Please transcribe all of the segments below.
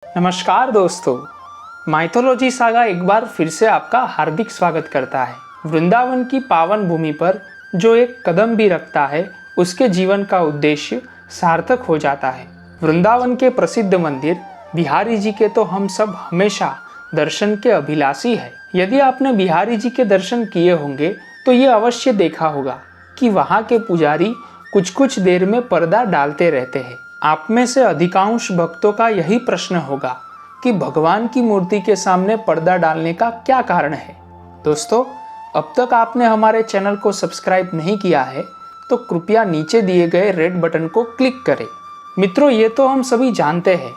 नमस्कार दोस्तों, mythology saga एक बार फिर से आपका हार्दिक स्वागत करता है। वृंदावन की पावन भूमि पर जो एक कदम भी रखता है उसके जीवन का उद्देश्य सार्थक हो जाता है। वृंदावन के प्रसिद्ध मंदिर बिहारी जी के तो हम सब हमेशा दर्शन के अभिलाषी हैं। यदि आपने बिहारी जी के दर्शन किए होंगे तो ये अवश्य देखा होगा कि वहाँ के पुजारी कुछ कुछ देर में पर्दा डालते रहते हैं। आप में से अधिकांश भक्तों का यही प्रश्न होगा कि भगवान की मूर्ति के सामने पर्दा डालने का क्या कारण है। दोस्तों, अब तक आपने हमारे चैनल को सब्सक्राइब नहीं किया है तो कृपया नीचे दिए गए रेड बटन को क्लिक करें। मित्रों, ये तो हम सभी जानते हैं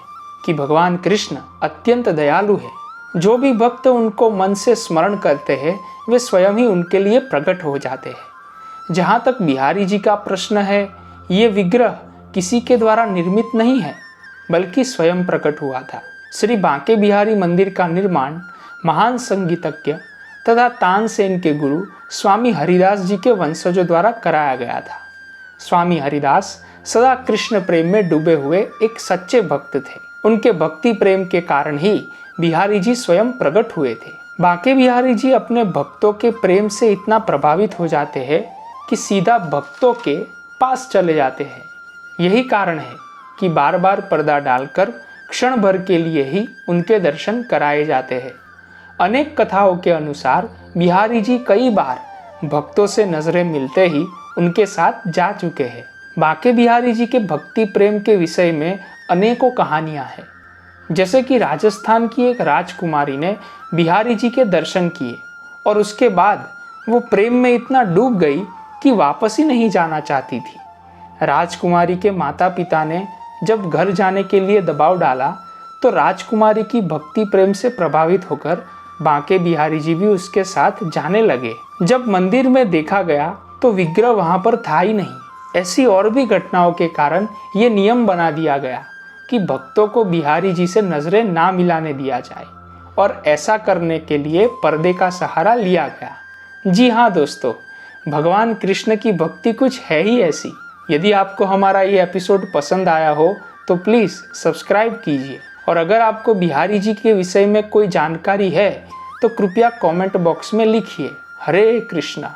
कि भगवान कृष्ण अत्यंत दयालु है। जो भी भक्त उनको मन से स्मरण करते हैं वे स्वयं ही उनके लिए प्रकट हो जाते हैं। जहाँ तक बिहारी जी का प्रश्न है, ये विग्रह किसी के द्वारा निर्मित नहीं है बल्कि स्वयं प्रकट हुआ था। श्री बांके बिहारी मंदिर का निर्माण महान संगीतज्ञ तथा तानसेन के गुरु स्वामी हरिदास जी के वंशजों द्वारा कराया गया था। स्वामी हरिदास सदा कृष्ण प्रेम में डूबे हुए एक सच्चे भक्त थे। उनके भक्ति प्रेम के कारण ही बिहारी जी स्वयं प्रकट हुए थे। बांके बिहारी जी अपने भक्तों के प्रेम से इतना प्रभावित हो जाते हैं कि सीधा भक्तों के पास चले जाते हैं। यही कारण है कि बार बार पर्दा डालकर क्षण भर के लिए ही उनके दर्शन कराए जाते हैं। अनेक कथाओं के अनुसार बिहारी जी कई बार भक्तों से नजरें मिलते ही उनके साथ जा चुके हैं। बांके बिहारी जी के भक्ति प्रेम के विषय में अनेकों कहानियां हैं। जैसे कि राजस्थान की एक राजकुमारी ने बिहारी जी के दर्शन किए और उसके बाद वो प्रेम में इतना डूब गई कि वापस ही नहीं जाना चाहती थी। राजकुमारी के माता पिता ने जब घर जाने के लिए दबाव डाला तो राजकुमारी की भक्ति प्रेम से प्रभावित होकर बांके बिहारी जी भी उसके साथ जाने लगे। जब मंदिर में देखा गया तो विग्रह वहां पर था ही नहीं। ऐसी और भी घटनाओं के कारण ये नियम बना दिया गया कि भक्तों को बिहारी जी से नजरें ना मिलाने दिया जाए और ऐसा करने के लिए पर्दे का सहारा लिया गया। जी हाँ दोस्तों, भगवान कृष्ण की भक्ति कुछ है ही ऐसी। यदि आपको हमारा ये एपिसोड पसंद आया हो तो प्लीज़ सब्सक्राइब कीजिए और अगर आपको बिहारी जी के विषय में कोई जानकारी है तो कृपया कमेंट बॉक्स में लिखिए। हरे कृष्णा।